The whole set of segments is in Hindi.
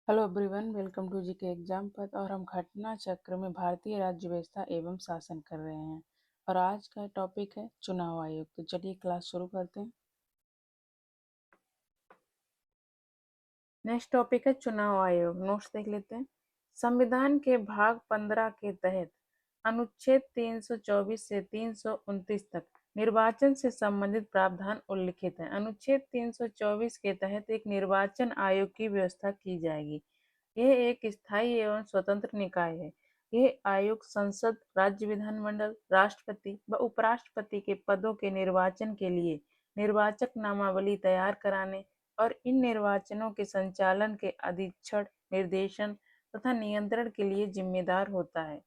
Hello everyone, welcome to GK exam पद। और हम घटना चक्र में भारतीय राज्य व्यवस्था एवं शासन कर रहे हैं। और आज का टॉपिक है चुनाव आयोग। तो चलिए क्लास शुरू करते हैं। नेक्स्ट टॉपिक है चुनाव आयोग। नोट्स देख लेते हैं। संविधान के भाग 15 के तहत अनुच्छेद 324 से 329 तक निर्वाचन से संबंधित प्रावधान उल्लिखित है। अनुच्छेद 324 के तहत एक निर्वाचन आयोग की व्यवस्था की जाएगी। यह एक स्थायी एवं स्वतंत्र निकाय है। यह आयोग संसद, राज्य विधानमंडल, राष्ट्रपति व उपराष्ट्रपति के पदों के निर्वाचन के लिए निर्वाचक नामावली तैयार कराने और इन निर्वाचनों के संचालन के अधीक्षण, निर्देशन तथा नियंत्रण के लिए जिम्मेदार होता है।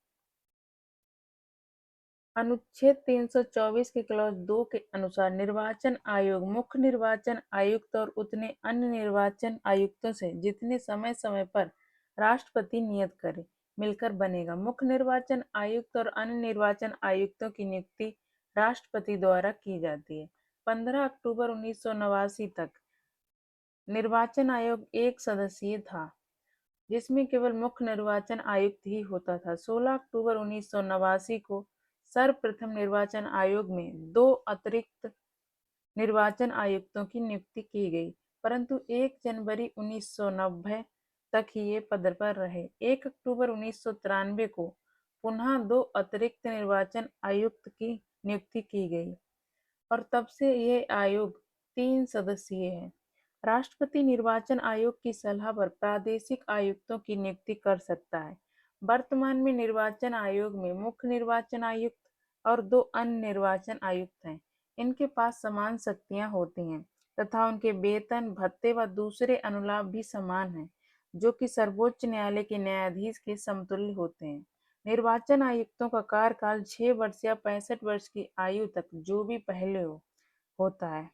अनुच्छेद 324 के क्लॉज 2 के अनुसार निर्वाचन आयोग मुख्य निर्वाचन आयुक्त और उतने अन्य निर्वाचन आयुक्तों से जितने समय समय पर राष्ट्रपति नियत करे मिलकर बनेगा। मुख्य निर्वाचन आयुक्त और अन्य निर्वाचन आयुक्तों की नियुक्ति राष्ट्रपति द्वारा की जाती है। 15 अक्टूबर 1989 तक निर्वाचन आयोग एक सदस्यीय था, जिसमें केवल मुख्य निर्वाचन आयुक्त ही होता था। 16 अक्टूबर 1989 को सर्वप्रथम निर्वाचन आयोग में 2 अतिरिक्त निर्वाचन आयुक्तों की नियुक्ति की गई, परंतु 1 जनवरी 1990 तक ही ये पद पर रहे। 1 अक्टूबर 1993 को पुनः 2 अतिरिक्त निर्वाचन आयुक्त की नियुक्ति की गई और तब से यह आयोग 3 सदस्यीय है। राष्ट्रपति निर्वाचन आयोग की सलाह पर प्रादेशिक आयुक्तों की नियुक्ति कर सकता है। वर्तमान में निर्वाचन आयोग में मुख्य निर्वाचन आयुक्त और 2 अन्य निर्वाचन आयुक्त हैं। इनके पास समान शक्तियां होती हैं तथा उनके वेतन, भत्ते व दूसरे अनुलाभ भी समान हैं, जो कि सर्वोच्च न्यायालय के न्यायाधीश के समतुल्य होते हैं। निर्वाचन आयुक्तों का कार्यकाल 6 वर्ष या 65 वर्ष की आयु तक, जो भी पहले होता है।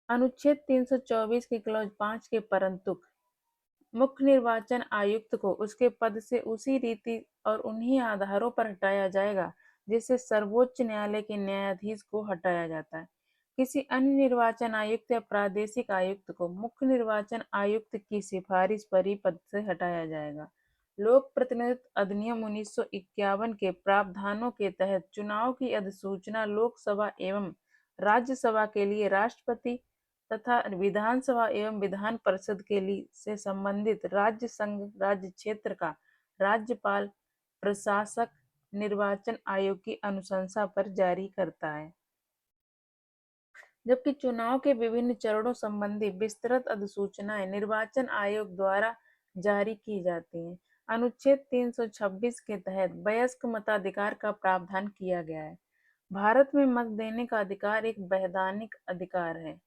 अनुच्छेद 324 के क्लॉज 5 के परंतु मुख्य निर्वाचन आयुक्त को उसके पद से उसी रीति और उन्हीं आधारों पर हटाया जाएगा जिससे सर्वोच्च न्यायालय के न्यायाधीश को हटाया जाता है। किसी अन्य निर्वाचन आयुक्त या प्रादेशिक आयुक्त को मुख्य निर्वाचन आयुक्त की सिफारिश पर ही पद से हटाया जाएगा। लोक प्रतिनिधित्व अधिनियम 1951 के प्रावधानों के तहत चुनाव की अधिसूचना लोकसभा एवं राज्यसभा के लिए राष्ट्रपति तथा विधानसभा एवं विधान परिषद के लिए से संबंधित राज्य, संघ, राज्य क्षेत्र का राज्यपाल प्रशासक निर्वाचन आयोग की अनुशंसा पर जारी करता है। जबकि चुनाव के विभिन्न चरणों संबंधी विस्तृत अधिसूचनाएं निर्वाचन आयोग द्वारा जारी की जाती हैं। अनुच्छेद 326 के तहत वयस्क मताधिकार का प्रावधान किया गया है। भारत में मत देने का अधिकार एक वैधानिक अधिकार है।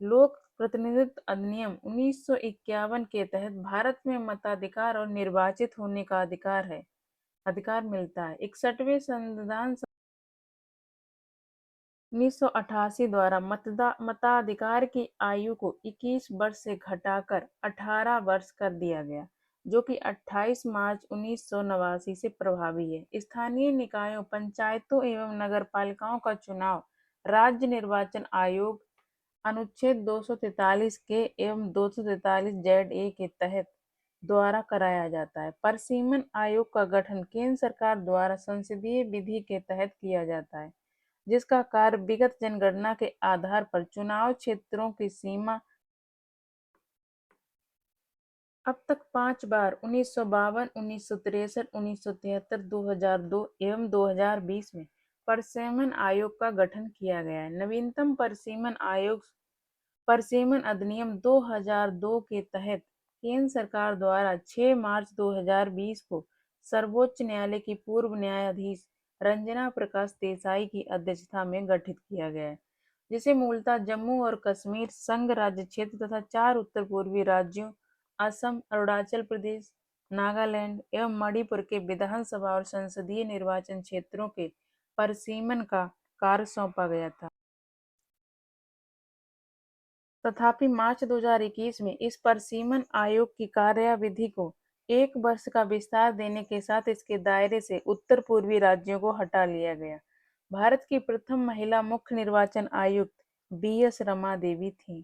लोक प्रतिनिधित्व अधिनियम 1951 के तहत भारत में मताधिकार और निर्वाचित होने का अधिकार मिलता है। 61वें संविधान 1988 द्वारा मताधिकार की आयु को 21 वर्ष से घटाकर 18 वर्ष कर दिया गया, जो कि 28 मार्च 1989 से प्रभावी है। स्थानीय निकायों, पंचायतों एवं नगरपालिकाओं का चुनाव राज्य निर्वाचन आयोग अनुच्छेद 243 के एवं 243 जेड ए के तहत द्वारा कराया जाता है। परिसीमन आयोग का गठन केंद्र सरकार द्वारा संसदीय विधि के तहत किया जाता है, जिसका कार्य विगत जनगणना के आधार पर चुनाव क्षेत्रों की सीमा अब तक 5 बार 1952, 1963, 1973, 2002 एवं 2020 में परिसीमन आयोग का गठन किया गया है। नवीनतम परिसीमन अधिनियम 2002 के तहत केंद्र सरकार द्वारा 6 मार्च 2020 को सर्वोच्च न्यायालय की पूर्व न्यायाधीश रंजना प्रकाश देसाई की अध्यक्षता में गठित किया गया है, जिसे मूलतः जम्मू और कश्मीर संघ राज्य क्षेत्र तथा 4 उत्तर पूर्वी राज्यों असम, अरुणाचल प्रदेश, नागालैंड एवं मणिपुर के विधानसभा और संसदीय निर्वाचन क्षेत्रों के परिसीमन का कार्य सौंपा गया था। तथापि मार्च 2021 में इस परिसीमन आयोग की कार्यावधि को 1 वर्ष का विस्तार देने के साथ इसके दायरे से उत्तर पूर्वी राज्यों को हटा लिया गया। भारत की प्रथम महिला मुख्य निर्वाचन आयुक्त BS रमा देवी थी।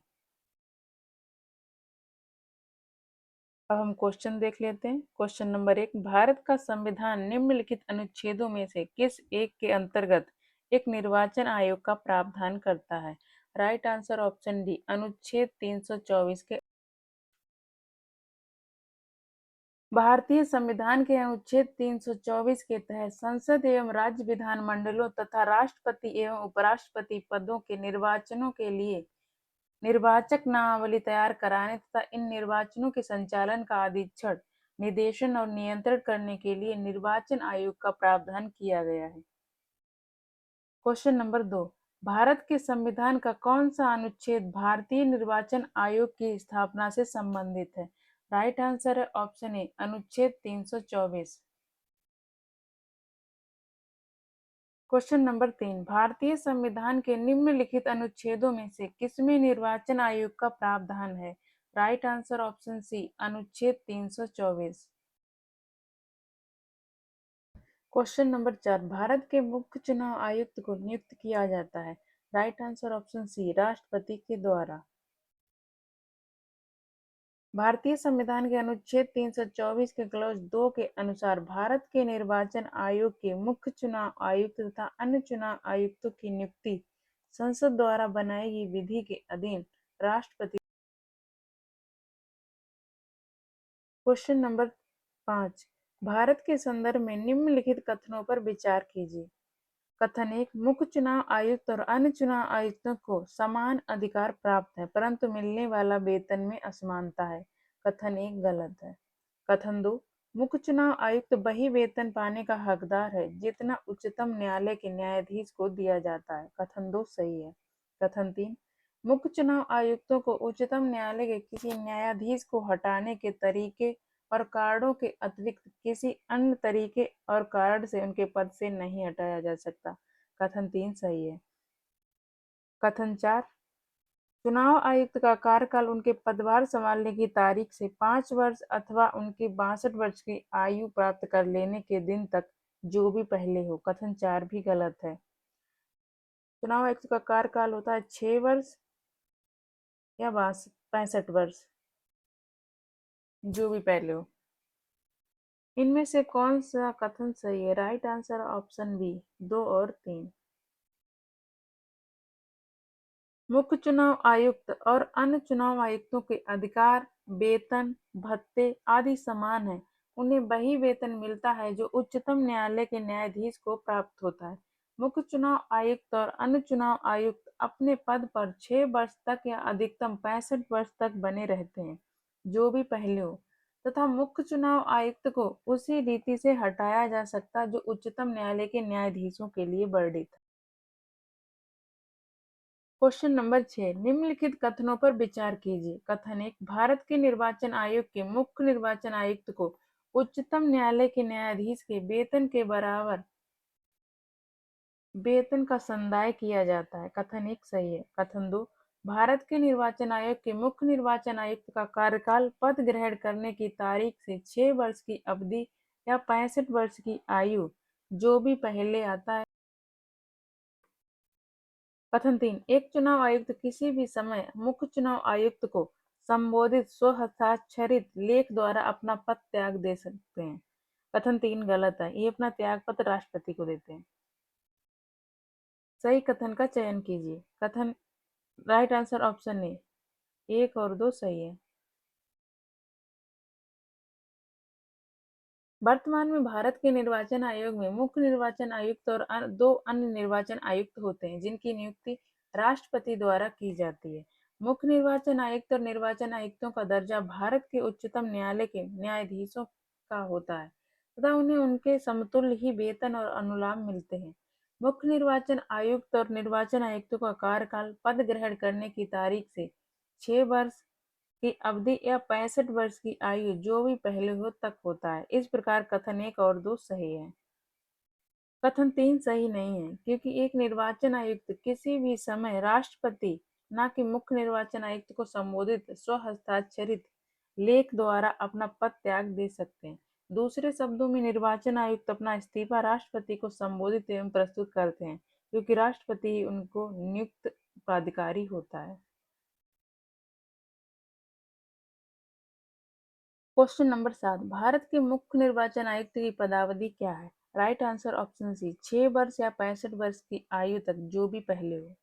अब हम क्वेश्चन देख लेते हैं। क्वेश्चन नंबर 1, भारत का संविधान निम्नलिखित अनुच्छेदों में से किस एक के अंतर्गत एक निर्वाचन आयोग का प्रावधान करता है? राइट आंसर ऑप्शन डी, अनुच्छेद 324 के। भारतीय संविधान के अनुच्छेद 324 के तहत संसद एवं राज्य विधानमंडलों तथा राष्ट्रपति एवं उपराष्ट्रपति पदों के निर्वाचनों के लिए निर्वाचक नामावली तैयार कराने तथा इन निर्वाचनों के संचालन का अधीक्षण, निर्देशन और नियंत्रण करने के लिए निर्वाचन आयोग का प्रावधान किया गया है। क्वेश्चन नंबर 2, भारत के संविधान का कौन सा अनुच्छेद भारतीय निर्वाचन आयोग की स्थापना से संबंधित है? राइट आंसर है ऑप्शन ए, अनुच्छेद 324। क्वेश्चन नंबर 3, भारतीय संविधान के निम्नलिखित अनुच्छेदों में से किसमें निर्वाचन आयोग का प्रावधान है? राइट आंसर ऑप्शन सी, अनुच्छेद 324। क्वेश्चन नंबर 4, भारत के मुख्य चुनाव आयुक्त को नियुक्त किया जाता है? राइट आंसर ऑप्शन सी, राष्ट्रपति के द्वारा। भारतीय संविधान के अनुच्छेद 324 के क्लॉज 2 के अनुसार भारत के निर्वाचन आयोग के मुख्य चुनाव आयुक्त तथा अन्य चुनाव आयुक्तों की नियुक्ति संसद द्वारा बनाई गई विधि के अधीन राष्ट्रपति। क्वेश्चन नंबर 5, भारत के संदर्भ में निम्नलिखित कथनों पर विचार कीजिए। कथन 1, मुख्य चुनाव आयुक्त और अन्य चुनाव आयुक्तों को समान अधिकार प्राप्त है परंतु मिलने वाला वेतन में असमानता है। कथन 1 गलत है। कथन 2, मुख्य चुनाव आयुक्त वही वेतन पाने का हकदार है जितना उच्चतम न्यायालय के न्यायाधीश को दिया जाता है। कथन 2 सही है। कथन 3, मुख्य चुनाव आयुक्तों को उच्चतम न्यायालय के किसी न्यायाधीश को हटाने के तरीके और कारणों के अतिरिक्त किसी अन्य तरीके और कारण से उनके पद से नहीं हटाया जा सकता। कथन 3 सही है। कथन 4, चुनाव आयुक्त का कार्यकाल उनके पदभार संभालने की तारीख से 5 वर्ष अथवा उनकी 62 वर्ष की आयु प्राप्त कर लेने के दिन तक जो भी पहले हो। कथन 4 भी गलत है। चुनाव आयुक्त का कार्यकाल होता है 6 वर्ष या 65 वर्ष, जो भी पहले हो। इनमें से कौन सा कथन सही है? राइट आंसर ऑप्शन बी, 2 और 3। मुख्य चुनाव आयुक्त और अन्य चुनाव आयुक्तों के अधिकार, वेतन, भत्ते आदि समान है। उन्हें वही वेतन मिलता है जो उच्चतम न्यायालय के न्यायाधीश को प्राप्त होता है। मुख्य चुनाव आयुक्त और अन्य चुनाव आयुक्त अपने पद पर 6 वर्ष तक या अधिकतम 65 वर्ष तक बने रहते हैं, जो भी पहले हो, तथा मुख्य चुनाव आयुक्त को उसी रीति से हटाया जा सकता जो उच्चतम न्यायालय के न्यायाधीशों के लिए वर्णित है। क्वेश्चन नंबर 6, निम्नलिखित कथनों पर विचार कीजिए। कथन 1, भारत के निर्वाचन आयोग के मुख्य निर्वाचन आयुक्त को उच्चतम न्यायालय के न्यायाधीश के वेतन के बराबर वेतन का संदाय किया जाता है। कथन 1 सही है। कथन 2, भारत के निर्वाचन आयोग के मुख्य निर्वाचन आयुक्त का कार्यकाल पद ग्रहण करने की तारीख से 6 वर्ष की अवधि या 65 वर्ष की आयु, जो भी पहले आता है। कथन 3, एक चुनाव आयुक्त किसी भी समय मुख्य चुनाव आयुक्त को संबोधित स्वहस्ताक्षरित लेख द्वारा अपना पद त्याग दे सकते हैं। कथन 3 गलत है, ये अपना त्याग पत्र राष्ट्रपति को देते हैं। सही कथन का चयन कीजिए। कथन राइट आंसर ऑप्शन ए, 1 और 2 सही है। वर्तमान में भारत के निर्वाचन आयोग में मुख्य निर्वाचन आयुक्त और 2 अन्य निर्वाचन आयुक्त होते हैं जिनकी नियुक्ति राष्ट्रपति द्वारा की जाती है। मुख्य निर्वाचन आयुक्त और निर्वाचन आयुक्तों का दर्जा भारत के उच्चतम न्यायालय के न्यायाधीशों का होता है तथा उन्हें उनके समतुल्य ही वेतन और अनुलाभ मिलते हैं। मुख्य निर्वाचन आयुक्त और निर्वाचन आयुक्तों का कार्यकाल पद ग्रहण करने की तारीख से 6 वर्ष की अवधि या 65 वर्ष की आयु, जो भी पहले हो, तक होता है। इस प्रकार कथन 1 और 2 सही है। कथन 3 सही नहीं है क्योंकि एक निर्वाचन आयुक्त किसी भी समय राष्ट्रपति न कि मुख्य निर्वाचन आयुक्त को संबोधित स्वहस्ताक्षरित लेख द्वारा अपना पद त्याग दे सकते हैं। दूसरे शब्दों में निर्वाचन आयुक्त अपना इस्तीफा राष्ट्रपति को संबोधित एवं प्रस्तुत करते हैं क्योंकि राष्ट्रपति ही उनको नियुक्त प्राधिकारी होता है। क्वेश्चन नंबर 7, भारत के मुख्य निर्वाचन आयुक्त की पदावधि क्या है? राइट आंसर ऑप्शन सी, 6 वर्ष या 65 वर्ष की आयु तक, जो भी पहले हो।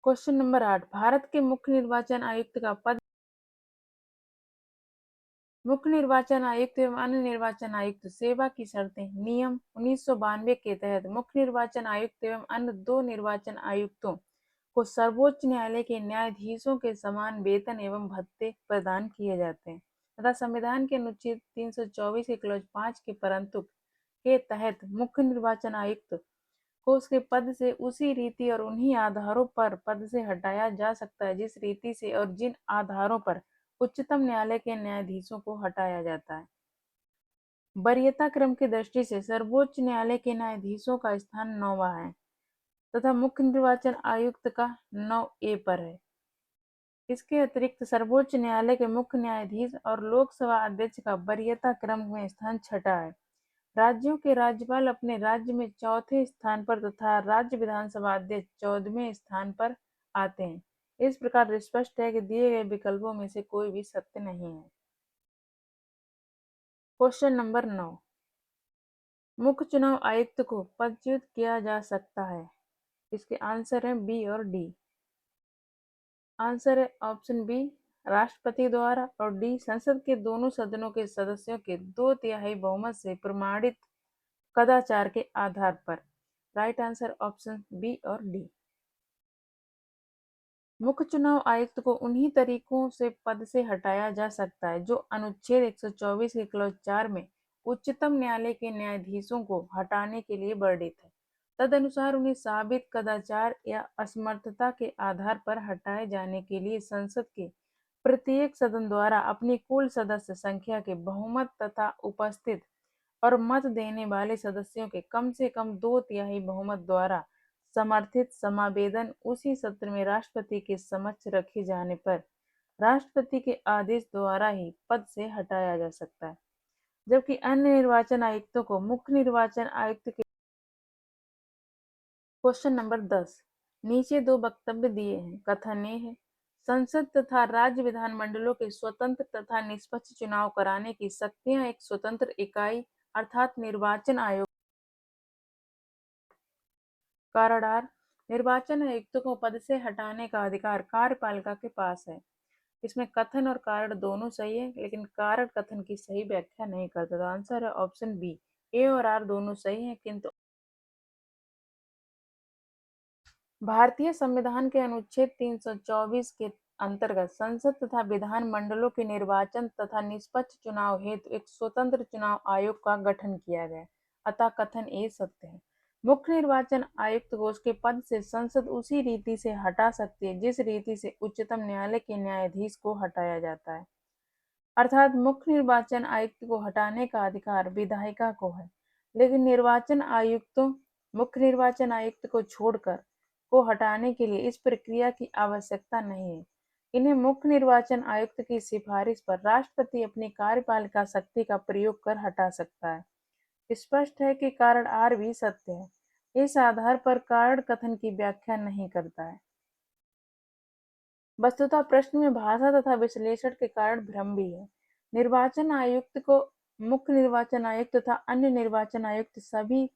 क्वेश्चन नंबर 8, भारत के मुख्य निर्वाचन आयुक्त का पद। मुख्य निर्वाचन आयुक्त एवं अन्य निर्वाचन आयुक्त सेवा की शर्तें नियम 1992 के तहत मुख्य निर्वाचन आयुक्त एवं अन्य 2 निर्वाचन आयुक्तों को सर्वोच्च न्यायालय के न्यायाधीशों के समान वेतन एवं भत्ते प्रदान किए जाते हैं तथा संविधान के अनुच्छेद 324 के क्लॉज 5 के परंतु के तहत मुख्य निर्वाचन आयुक्त को उसके पद से उसी रीति और उन्हीं आधारों पर पद से हटाया जा सकता है जिस रीति से और जिन आधारों पर उच्चतम न्यायालय के न्यायाधीशों को हटाया जाता है। वरीयता क्रम की दृष्टि से सर्वोच्च न्यायालय के न्यायाधीशों का स्थान 9वां है तथा मुख्य निर्वाचन आयुक्त का 9A पर है। इसके अतिरिक्त सर्वोच्च न्यायालय के मुख्य न्यायाधीश और लोकसभा अध्यक्ष का वरीयता क्रम में स्थान 6ठा है। राज्यों के राज्यपाल अपने राज्य में 4थे स्थान पर तथा राज्य विधानसभा अध्यक्ष 14वें स्थान पर आते हैं। इस प्रकार स्पष्ट है कि दिए गए विकल्पों में से कोई भी सत्य नहीं है। क्वेश्चन नंबर 9, मुख्य चुनाव आयुक्त को पदच्युत किया जा सकता है? इसके आंसर है बी और डी। आंसर है ऑप्शन बी, राष्ट्रपति द्वारा, और डी, संसद के दोनों सदनों के सदस्यों के 2/3 बहुमत से प्रमाणित कदाचार के आधार पर। राइट आंसर ऑप्शन बी और डी। मुख्य चुनाव आयुक्त को उन्हीं तरीकों से पद से हटाया जा सकता है जो अनुच्छेद 124 के क्लॉज 4 में उच्चतम न्यायालय के न्यायाधीशों को हटाने के लिए वर्णित है। तदनुसार उन्हें साबित कदाचार या असमर्थता के आधार पर हटाए जाने के लिए संसद के प्रत्येक सदन द्वारा अपनी कुल सदस्य संख्या के बहुमत तथा उपस्थित और मत देने वाले सदस्यों के कम से कम 2/3 बहुमत द्वारा समर्थित समावेदन उसी सत्र में राष्ट्रपति के समक्ष रखे जाने पर राष्ट्रपति के आदेश द्वारा ही पद से हटाया जा सकता है। जबकि अन्य निर्वाचन आयुक्तों को मुख्य निर्वाचन आयुक्त के। क्वेश्चन नंबर 10, नीचे 2 वक्तव्य दिए हैं। कथन ए है, संसद तथा राज्य विधानमंडलों के स्वतंत्र तथा निष्पक्ष चुनाव कराने की शक्तियां एक स्वतंत्र इकाई अर्थात निर्वाचन आयोग। कारण आर, निर्वाचन आयुक्त को पद से हटाने का अधिकार कार्यपालिका के पास है। इसमें कथन और कारण दोनों सही है, लेकिन कारण कथन की सही व्याख्या नहीं करता। तो आंसर है ऑप्शन बी, ए और आर दोनों सही हैं, किंतु भारतीय संविधान के अनुच्छेद 324 के अंतर्गत संसद तथा विधान मंडलों के निर्वाचन तथा निष्पक्ष चुनाव हेतु एक स्वतंत्र चुनाव आयोग का गठन किया गया, अतः कथन ए सत्य है। मुख्य निर्वाचन आयुक्त को उसके पद से संसद उसी रीति से हटा सकती है जिस रीति से उच्चतम न्यायालय के न्यायाधीश को हटाया जाता है, अर्थात मुख्य निर्वाचन आयुक्त को हटाने का अधिकार विधायिका को है, लेकिन निर्वाचन आयुक्तों मुख्य निर्वाचन आयुक्त को छोड़कर को हटाने के लिए इस प्रक्रिया की आवश्यकता नहीं है। इन्हें मुख्य निर्वाचन आयुक्त की सिफारिश पर राष्ट्रपति अपनी कार्यपालिका शक्ति का प्रयोग कर हटा सकता है। स्पष्ट है कि कारण आर भी सत्य है। इस आधार पर कारण कथन की व्याख्या नहीं करता है। वस्तुतः प्रश्न में भाषा तथा विश्लेषण के कारण भ्रम भी है। निर्वाचन आयुक्त को मुख्य निर्वाचन आयुक्त तथा अन्य निर्वाचन आयुक्त सभी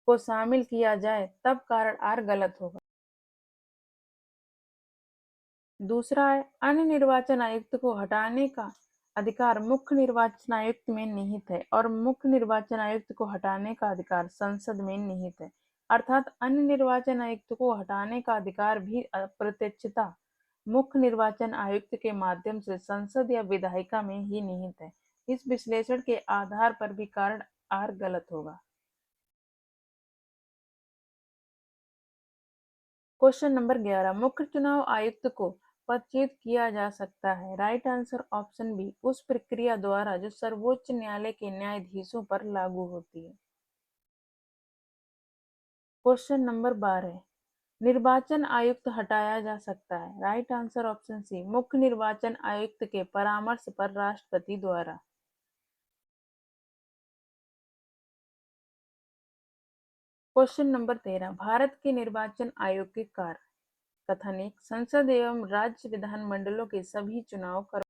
को शामिल किया जाए तब कारण आर गलत होगा। दूसरा है, अन्य निर्वाचन आयुक्त को हटाने का अधिकार मुख्य निर्वाचन आयुक्त में निहित है और मुख्य निर्वाचन आयुक्त को हटाने का अधिकार संसद में निहित है, अर्थात अन्य निर्वाचन आयुक्त को हटाने का अधिकार भी अप्रत्यक्षता मुख्य निर्वाचन आयुक्त के माध्यम से संसद या विधायिका में ही निहित है। इस विश्लेषण के आधार पर भी कारण आर गलत होगा। क्वेश्चन नंबर 11, मुख्य चुनाव आयुक्त को पदच्युत किया जा सकता है। राइट आंसर ऑप्शन बी, उस प्रक्रिया द्वारा जो सर्वोच्च न्यायालय के न्यायाधीशों पर लागू होती है। क्वेश्चन नंबर 12, निर्वाचन आयुक्त हटाया जा सकता है। राइट आंसर ऑप्शन सी, मुख्य निर्वाचन आयुक्त के परामर्श पर राष्ट्रपति द्वारा। क्वेश्चन नंबर 13, भारत के निर्वाचन आयोग के कार्य। कथन एक, संसद एवं राज्य विधानमंडलों के सभी चुनाव कर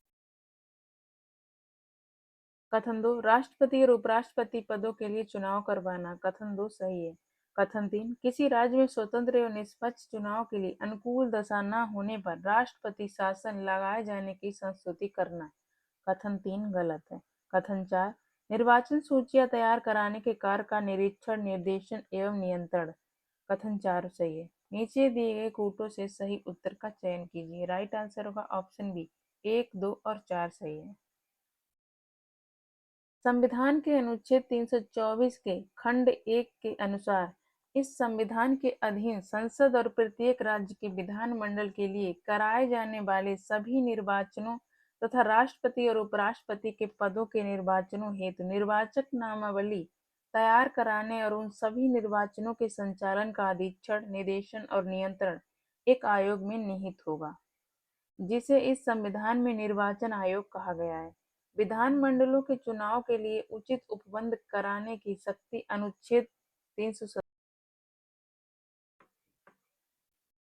कथन 2, राष्ट्रपति और उपराष्ट्रपति पदों के लिए चुनाव करवाना। कथन 2 सही है। कथन 3, किसी राज्य में स्वतंत्र एवं निष्पक्ष चुनाव के लिए अनुकूल दशा न होने पर राष्ट्रपति शासन लगाए जाने की संस्तुति करना। कथन 3 गलत है। कथन 4, निर्वाचन सूचियां तैयार कराने के कार्य का निरीक्षण, निर्देशन एवं नियंत्रण। कथन 4 सही है। नीचे दिए गए कूटों से सही उत्तर का चयन कीजिए। राइट आंसर होगा ऑप्शन बी, 1, 2 और 4 सही है। संविधान के अनुच्छेद 324 के खंड 1 के अनुसार इस संविधान के अधीन संसद और प्रत्येक राज्य के विधानमंडल के लिए कराए जाने वाले सभी निर्वाचनों तथा राष्ट्रपति और उपराष्ट्रपति के पदों के निर्वाचनों हेतु निर्वाचक नामावली तैयार कराने और उन सभी निर्वाचनों के संचालन का अधीक्षण, निर्देशन और नियंत्रण एक आयोग में निहित होगा, जिसे इस संविधान में निर्वाचन आयोग कहा गया है। विधानमंडलों के चुनाव के लिए उचित उपबंध कराने की शक्ति अनुच्छेद 370।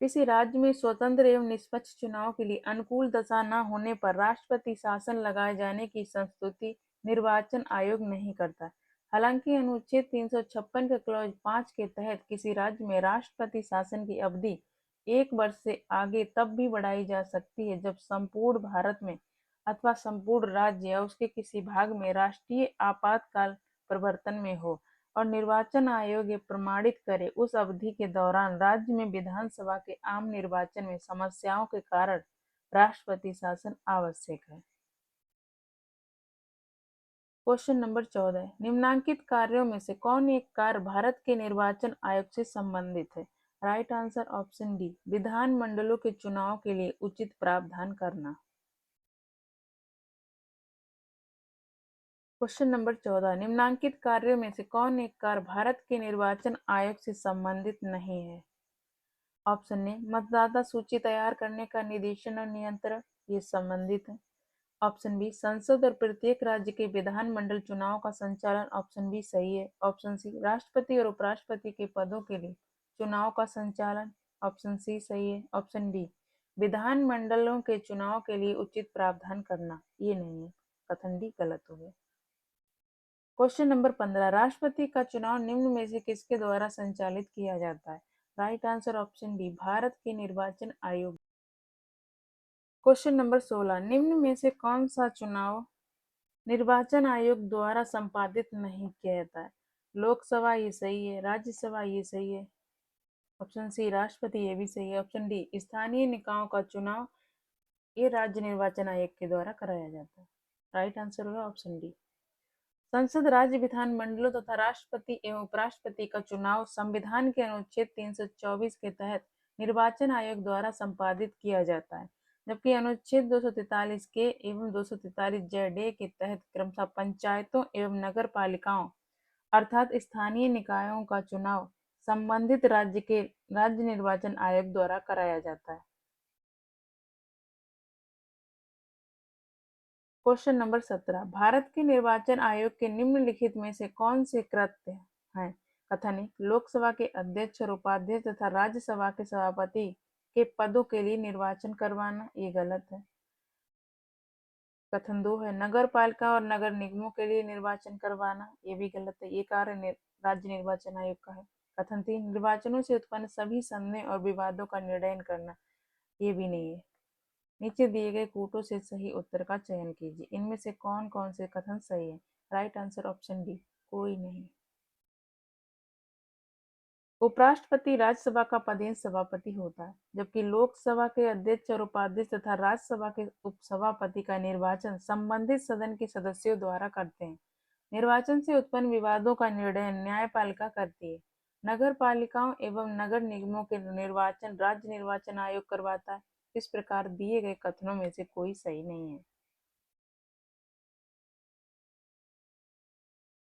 किसी राज्य में स्वतंत्र एवं निष्पक्ष चुनाव के लिए अनुकूल दशा न होने पर राष्ट्रपति शासन लगाए जाने की संस्तुति निर्वाचन आयोग नहीं करता। हालांकि अनुच्छेद 356 के क्लॉज 5 के तहत किसी राज्य में राष्ट्रपति शासन की अवधि 1 वर्ष से आगे तब भी बढ़ाई जा सकती है जब संपूर्ण भारत में अथवा संपूर्ण राज्य या उसके किसी भाग में राष्ट्रीय आपातकाल प्रवर्तन में हो और निर्वाचन आयोग ये प्रमाणित करे उस अवधि के दौरान राज्य में विधानसभा के आम निर्वाचन में समस्याओं के कारण राष्ट्रपति शासन आवश्यक है। क्वेश्चन नंबर 14, निम्नांकित कार्यों में से कौन एक कार्य भारत के निर्वाचन आयोग से संबंधित है? राइट आंसर ऑप्शन डी, विधानमंडलों के चुनाव के लिए उचित प्रावधान करना। क्वेश्चन नंबर 14, निम्नांकित कार्यों में से कौन एक कार्य भारत के निर्वाचन आयोग से संबंधित नहीं है? ऑप्शन ए, मतदाता सूची तैयार करने का निर्देशन और नियंत्रण, ये संबंधित है। ऑप्शन बी, संसद और प्रत्येक राज्य के विधानमंडल चुनाव का संचालन, ऑप्शन बी सही है। ऑप्शन सी, राष्ट्रपति और उपराष्ट्रपति के पदों के लिए चुनाव का संचालन, ऑप्शन सी सही है। ऑप्शन डी, विधानमंडलों के चुनाव के लिए उचित प्रावधान करना, ये नहीं है। कथन डी गलत हो गया। क्वेश्चन नंबर 15, राष्ट्रपति का चुनाव निम्न में से किसके द्वारा संचालित किया जाता है? Right answer option D, Bharat के निर्वाचन आयोग। क्वेश्चन नंबर 16, निम्न में से कौन सा चुनाव निर्वाचन आयोग द्वारा संपादित नहीं किया जाता है? लोकसभा ये सही है, राज्यसभा ये सही है, ऑप्शन सी राष्ट्रपति ये भी सही है, ऑप्शन डी स्थानीय निकायों का चुनाव ये राज्य निर्वाचन आयोग के द्वारा कराया जाता है। राइट आंसर होगा ऑप्शन डी। संसद, राज्य विधानमंडलों तथा राष्ट्रपति एवं उपराष्ट्रपति का चुनाव संविधान के अनुच्छेद 324 के तहत निर्वाचन आयोग द्वारा संपादित किया जाता है, जबकि अनुच्छेद 243 के एवं 243 जड़ के तहत क्रमशः पंचायतों एवं नगर पालिकाओं अर्थात स्थानीय निकायों का चुनाव संबंधित राज्य के राज्य निर्वाचन आयोग द्वारा कराया जाता है। क्वेश्चन नंबर 17, भारत के निर्वाचन आयोग के निम्नलिखित में से कौन से कृत्य हैं? कथन एक, लोकसभा के अध्यक्ष और उपाध्यक्ष तथा राज्यसभा के सभापति के पदों के लिए निर्वाचन करवाना, ये गलत है। कथन 2 है, नगर पालिका और नगर निगमों के लिए निर्वाचन करवाना, ये भी गलत है। ये कार्य राज्य निर्वाचन आयोग का है। कथन 3, निर्वाचनों से उत्पन्न सभी संदेह और विवादों का निर्णय करना, ये भी नहीं है। नीचे दिए गए कूटों से सही उत्तर का चयन कीजिए। इनमें से कौन कौन से कथन सही है? राइट आंसर ऑप्शन डी, कोई नहीं। उपराष्ट्रपति राज्यसभा का पदेन सभापति होता है, जबकि लोकसभा के अध्यक्ष और उपाध्यक्ष तथा राज्यसभा के उपसभापति का निर्वाचन संबंधित सदन के सदस्यों द्वारा करते हैं। निर्वाचन से उत्पन्न विवादों का निर्णय न्यायपालिका करती है। नगर पालिकाओं एवं नगर निगमों के निर्वाचन राज्य निर्वाचन आयोग करवाता है। इस प्रकार दिए गए कथनों में से कोई सही नहीं है।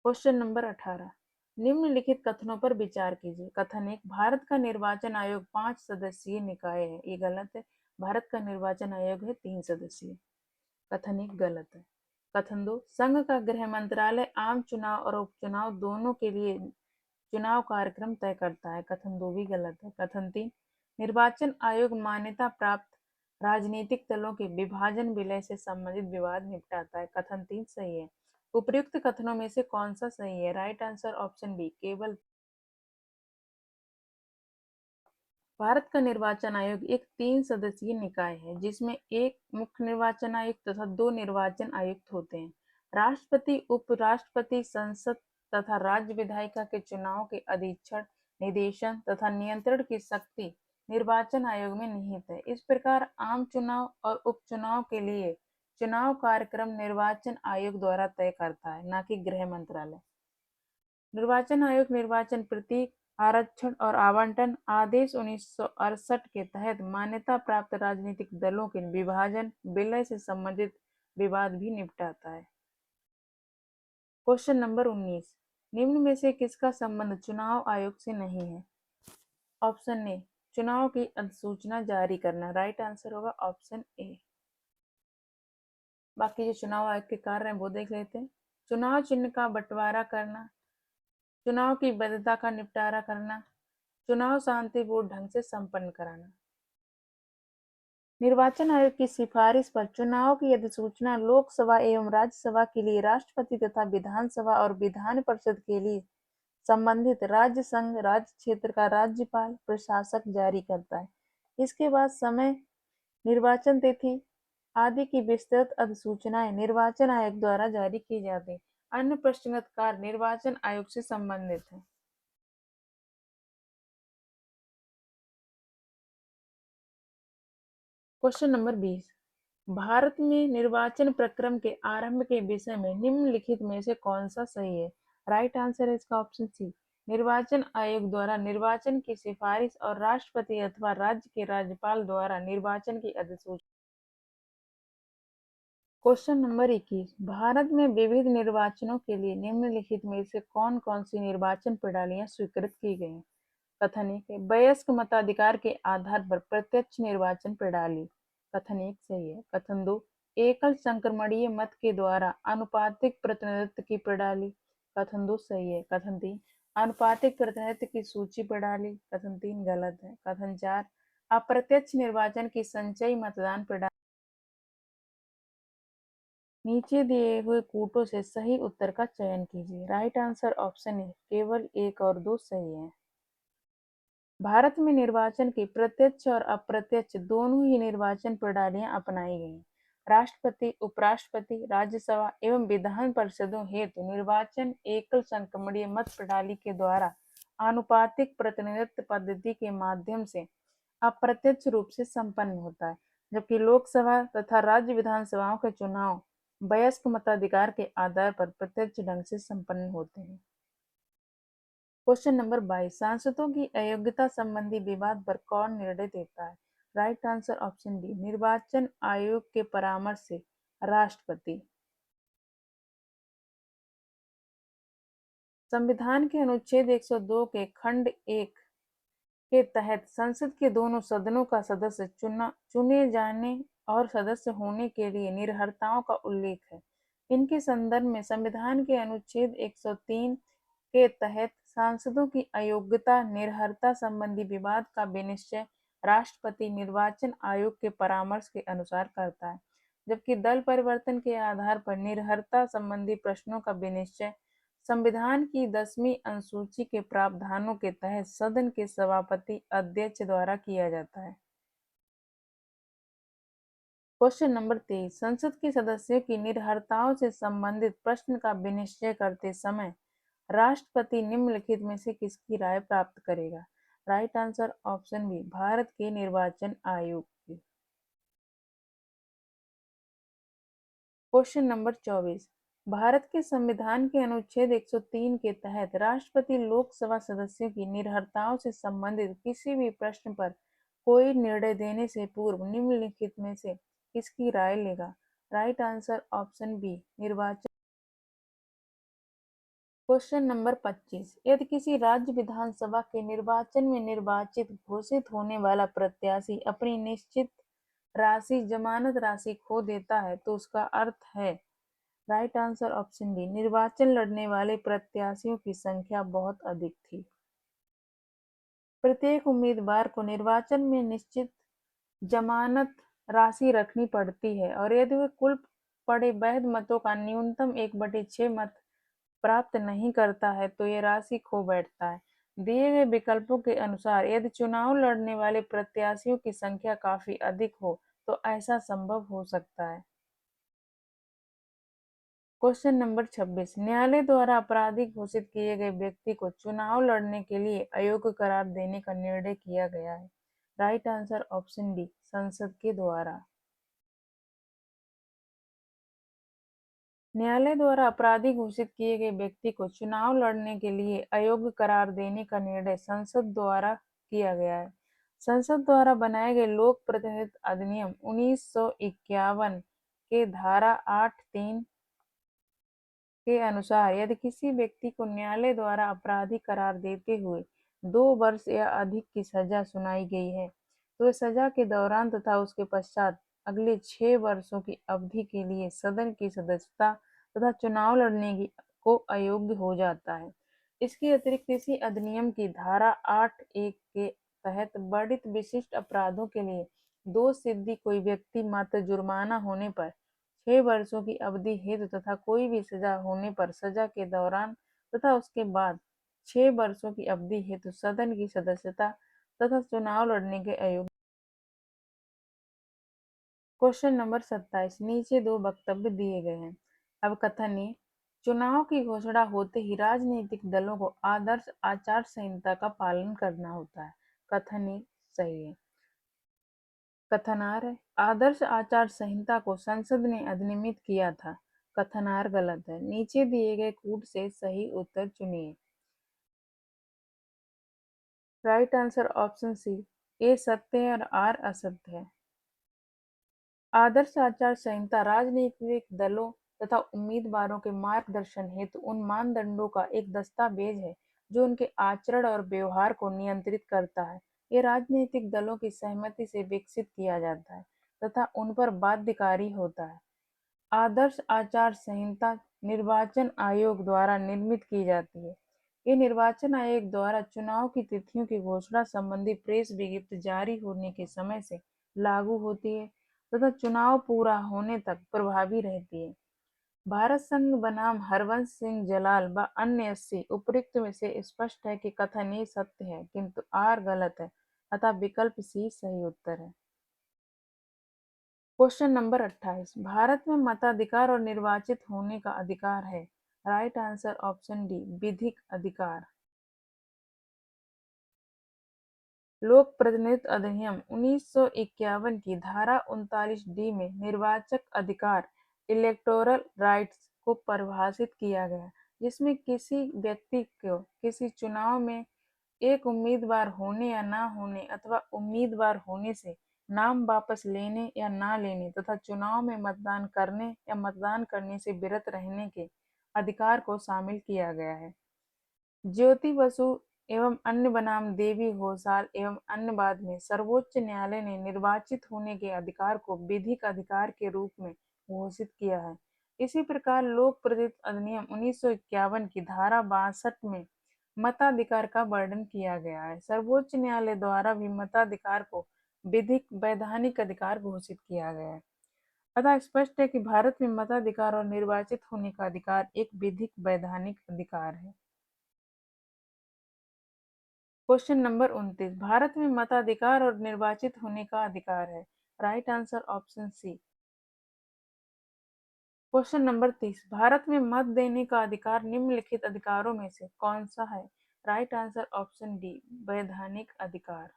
क्वेश्चन नंबर 18, निम्नलिखित कथनों पर विचार कीजिए। कथन 1, भारत का निर्वाचन आयोग 5 सदस्यीय निकाय है, ये गलत है। भारत का निर्वाचन आयोग है 3 सदस्यीय। कथन 1 गलत है। कथन 2, संघ का गृह मंत्रालय आम चुनाव और उपचुनाव दोनों के लिए चुनाव कार्यक्रम तय करता है। कथन 2 भी गलत है। कथन 3, निर्वाचन आयोग मान्यता प्राप्त राजनीतिक दलों के विभाजन विलय से संबंधित विवाद निपटाता है। कथन 3 सही है। उपयुक्त कथनों में से कौन सा सही है? राइट आंसर ऑप्शन बी, केवल। भारत का निर्वाचन आयोग एक 3 सदस्यीय निकाय है जिसमें एक मुख्य निर्वाचन आयुक्त तथा 2 निर्वाचन आयुक्त होते हैं। राष्ट्रपति, उपराष्ट्रपति, संसद तथा राज्य विधायिका के चुनाव के अधीक्षण, निदेशन तथा नियंत्रण की शक्ति निर्वाचन आयोग में निहित है। इस प्रकार आम चुनाव और उपचुनाव के लिए चुनाव कार्यक्रम निर्वाचन आयोग द्वारा तय करता है, न कि गृह मंत्रालय। निर्वाचन आयोग निर्वाचन प्रतीक, आरक्षण और आवंटन आदेश 1968 के तहत मान्यता प्राप्त राजनीतिक दलों के विभाजन विलय से संबंधित विवाद भी निपटाता है। क्वेश्चन नंबर 19, निम्न में से किसका संबंध चुनाव आयोग से नहीं है? ऑप्शन ए, चुनाव की अधिसूचना जारी करना। राइट आंसर होगा ऑप्शन ए। बाकी जो चुनाव आयोग के कार्य हैं वो देख लेते हैं। चुनाव चिन्ह का बंटवारा करना, चुनाव की वैधता का निपटारा करना, चुनाव शांतिपूर्ण ढंग से संपन्न कराना। निर्वाचन आयोग की सिफारिश पर चुनाव की अधिसूचना लोकसभा एवं राज्यसभा के लिए राष्ट्रपति तथा विधानसभा और विधान परिषद के लिए संबंधित राज्य संघ राज्य क्षेत्र का राज्यपाल प्रशासक जारी करता है। इसके बाद समय, निर्वाचन तिथि आदि की विस्तृत अधिसूचनाएं निर्वाचन आयोग द्वारा जारी की जाती है। अन्य प्रश्नगत कार्य निर्वाचन आयोग से संबंधित है। क्वेश्चन नंबर 20, भारत में निर्वाचन प्रक्रम के आरंभ के विषय में निम्नलिखित में से कौन सा सही है? राइट आंसर है इसका ऑप्शन सी, निर्वाचन आयोग द्वारा निर्वाचन की सिफारिश और राष्ट्रपति अथवा राज्य के राज्यपाल द्वारा निर्वाचन की अधिसूचना। क्वेश्चन नंबर 21, भारत में विविध निर्वाचनों के लिए निम्नलिखित में से कौन कौन सी निर्वाचन प्रणालियां स्वीकृत की गई हैं? कथन एक है, वयस्क मताधिकार के आधार पर प्रत्यक्ष निर्वाचन प्रणाली। कथन एक सही है। कथन दो, एकल संक्रमणीय मत के द्वारा अनुपातिक प्रतिनिधित्व की प्रणाली। कथन दो सही है। कथन तीन, अनुपातिक प्रतिनिधित्व की सूची प्रणाली। कथन तीन गलत है। कथन चार, अप्रत्यक्ष निर्वाचन की संचयी मतदान प्रणाली। नीचे दिए हुए कूटों से सही उत्तर का चयन कीजिए। राइट आंसर ऑप्शन ए, केवल एक और दो सही है। भारत में निर्वाचन की प्रत्यक्ष और अप्रत्यक्ष दोनों ही निर्वाचन प्रणालियां अपनाई गई। राष्ट्रपति, उपराष्ट्रपति, राज्यसभा एवं विधान परिषदों हेतु निर्वाचन एकल संक्रमणीय मत प्रणाली के द्वारा आनुपातिक प्रतिनिधित्व पद्धति के माध्यम से अप्रत्यक्ष रूप से संपन्न होता है, जबकि लोकसभा तथा राज्य विधानसभाओं के चुनाव वयस्क मताधिकार के आधार पर प्रत्यक्ष ढंग से संपन्न होते हैं। क्वेश्चन नंबर 22, सांसदों की अयोग्यता संबंधी विवाद पर कौन निर्णय देता है? राइट आंसर ऑप्शन डी, निर्वाचन आयोग के परामर्श से राष्ट्रपति। संविधान के अनुच्छेद 102 के खंड 1 के तहत संसद के दोनों सदनों का सदस्य चुने जाने और सदस्य होने के लिए निर्हरताओं का उल्लेख है। इनके संदर्भ में संविधान के अनुच्छेद 103 के तहत सांसदों की अयोग्यता निर्हरता संबंधी विवाद का विनिश्चय राष्ट्रपति निर्वाचन आयोग के परामर्श के अनुसार करता है, जबकि दल परिवर्तन के आधार पर निर्हरता संबंधी प्रश्नों का विनिश्चय संविधान की 10वीं अनुसूची के प्रावधानों के तहत सदन के सभापति अध्यक्ष द्वारा किया जाता है। क्वेश्चन नंबर 23, संसद के सदस्यों की निर्हरताओं से संबंधित प्रश्न का विनिश्चय करते समय राष्ट्रपति निम्नलिखित में से किसकी राय प्राप्त करेगा? Right answer option B, Bharat के निर्वाचन आयोग की। क्वेश्चन नंबर 24, भारत के संविधान के अनुच्छेद 103 के तहत राष्ट्रपति लोकसभा सदस्यों की निर्हरताओं से संबंधित किसी भी प्रश्न पर कोई निर्णय देने से पूर्व निम्नलिखित में से किसकी राय लेगा? राइट आंसर ऑप्शन बी, निर्वाचन। क्वेश्चन नंबर 25, यदि किसी राज्य विधानसभा के निर्वाचन में निर्वाचित घोषित होने वाला प्रत्याशी अपनी निश्चित राशि जमानत राशि खो देता है तो उसका अर्थ है? राइट आंसर ऑप्शन डी, निर्वाचन लड़ने वाले प्रत्याशियों की संख्या बहुत अधिक थी। प्रत्येक उम्मीदवार को निर्वाचन में निश्चित जमानत राशि रखनी पड़ती है और यदि वे कुल पड़े वैध मतों का न्यूनतम 1/6 मत प्राप्त नहीं करता है तो ये राशि खो बैठता है। दिए गए विकल्पों के अनुसार यदि चुनाव लड़ने वाले प्रत्याशियों की संख्या काफी अधिक हो तो ऐसा संभव हो सकता है। क्वेश्चन नंबर 26, न्यायालय द्वारा अपराधी घोषित किए गए व्यक्ति को चुनाव लड़ने के लिए अयोग्य करार देने का निर्णय किया गया है। राइट आंसर ऑप्शन डी, संसद के द्वारा। न्यायालय द्वारा अपराधी घोषित किए गए व्यक्ति को चुनाव लड़ने के लिए अयोग्य करार देने का निर्णय संसद द्वारा किया गया है। संसद द्वारा बनाए गए लोक प्रतिनिधित्व अधिनियम 1951 के धारा 8(3) के अनुसार यदि किसी व्यक्ति को न्यायालय द्वारा अपराधी करार देते हुए 2 वर्ष या अधिक की सजा सुनाई गई है तो सजा के दौरान तथा उसके पश्चात अगले 6 वर्षों की अवधि के लिए सदन की सदस्यता तथा चुनाव लड़ने को अयोग्य हो जाता है। इसके अतिरिक्त इसी अधिनियम की धारा 8(1) के तहत वर्णित विशिष्ट अपराधों के लिए दोष सिद्धि कोई व्यक्ति मात्र जुर्माना होने पर 6 वर्षों की अवधि हेतु तथा कोई भी सजा होने पर सजा के दौरान तथा उसके बाद 6 वर्षों की अवधि हेतु सदन की सदस्यता तथा चुनाव लड़ने के अयोग्य। क्वेश्चन नंबर 27, नीचे 2 वक्तव्य दिए गए हैं। अब कथनीय, चुनाव की घोषणा होते ही राजनीतिक दलों को आदर्श आचार संहिता का पालन करना होता है। कथनीय सही है। कथनार है, आदर्श आचार संहिता को संसद ने अधिनियमित किया था। कथनार गलत है। नीचे दिए गए कूट से सही उत्तर चुनिए। राइट आंसर ऑप्शन सी, ए सत्य है और आर असत्य है। आदर्श आचार संहिता राजनीतिक दलों तथा उम्मीदवारों के मार्गदर्शन हेतु उन मानदंडों का एक दस्तावेज है जो उनके आचरण और व्यवहार को नियंत्रित करता है। ये राजनीतिक दलों की सहमति से विकसित किया जाता है तथा उन पर बाध्यकारी होता है। आदर्श आचार संहिता निर्वाचन आयोग द्वारा निर्मित की जाती है। ये निर्वाचन आयोग द्वारा चुनाव की तिथियों की घोषणा संबंधी प्रेस विज्ञप्ति जारी होने के समय से लागू होती है तथा चुनाव पूरा होने तक प्रभावी रहती है। भारत संघ बनाम हरवंश सिंह जलाल व अन्य 80 उपयुक्त में से स्पष्ट है कि कथन ये सत्य है किंतु आर गलत है, अतः विकल्प सी सही उत्तर है। क्वेश्चन नंबर 28, भारत में मताधिकार और निर्वाचित होने का अधिकार है। राइट आंसर ऑप्शन डी, विधिक अधिकार। लोक प्रतिनिधित्व अधिनियम 1951 की धारा 39(d) में निर्वाचक अधिकार इलेक्टोरल राइट्स को परिभाषित किया गया, जिसमें किसी व्यक्ति को किसी चुनाव में एक उम्मीदवार होने या ना होने अथवा उम्मीदवार होने से नाम वापस लेने या ना लेने तथा चुनाव में मतदान करने या मतदान करने से विरत रहने के अधिकार को शामिल किया गया है। ज्योति बसु एवं अन्य बनाम देवी घोषाल एवं अन्य बाद में सर्वोच्च न्यायालय ने निर्वाचित होने के अधिकार को विधिक अधिकार के रूप में घोषित किया है। इसी प्रकार लोक प्रतिनिधित्व अधिनियम 1951 की धारा 62 में मताधिकार का वर्णन किया गया है। सर्वोच्च न्यायालय द्वारा भी मताधिकार को विधिक वैधानिक अधिकार घोषित किया गया है। अतः स्पष्ट है कि भारत में मताधिकार और निर्वाचित होने का अधिकार एक विधिक वैधानिक अधिकार है। क्वेश्चन नंबर 29, भारत में मताधिकार और निर्वाचित होने का अधिकार है। Right answer option C. Question number 30, Bharat में मत देने का अधिकार निम्नलिखित अधिकारों में से कौन सा है। राइट आंसर ऑप्शन डी, वैधानिक अधिकार।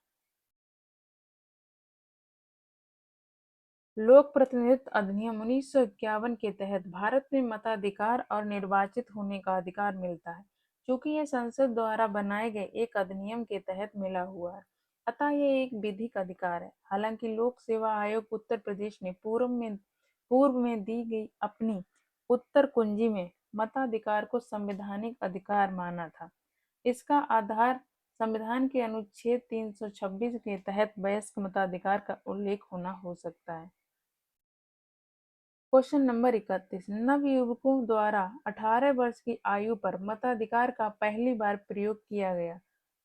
लोक प्रतिनिधित्व अधिनियम 1951 के तहत भारत में मताधिकार और निर्वाचित होने का अधिकार मिलता है। चूंकि यह संसद द्वारा बनाए गए एक अधिनियम के तहत मिला हुआ है, अतः यह एक विधिक अधिकार है। हालांकि लोक सेवा आयोग उत्तर प्रदेश ने पूर्व में दी गई अपनी उत्तर कुंजी में मताधिकार को संवैधानिक अधिकार माना था। इसका आधार संविधान के अनुच्छेद 326 के तहत वयस्क मताधिकार का उल्लेख होना हो सकता है। क्वेश्चन नंबर 31, नवयुवकों द्वारा 18 वर्ष की आयु पर मताधिकार का पहली बार प्रयोग किया गया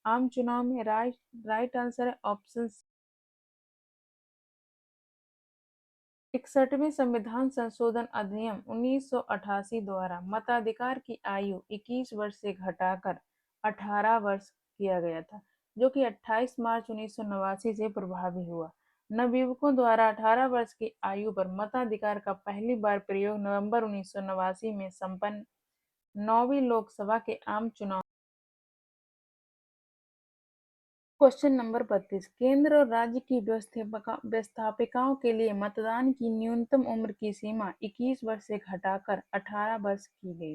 आम चुनाव में। राइट आंसर है ऑप्शन 61वें संविधान संशोधन अधिनियम 1988 द्वारा मताधिकार की आयु 21 वर्ष से घटाकर 18 वर्ष किया गया था, जो कि 28 मार्च 1989 से प्रभावी हुआ। नवयुवकों द्वारा 18 वर्ष की आयु पर मताधिकार का पहली बार प्रयोग नवंबर 1989 में संपन्न 9वीं लोकसभा के आम चुनाव। क्वेश्चन नंबर 32, केंद्र और राज्य की व्यवस्थापिकाओं के लिए मतदान की न्यूनतम उम्र की सीमा 21 वर्ष से घटाकर 18 वर्ष की गई।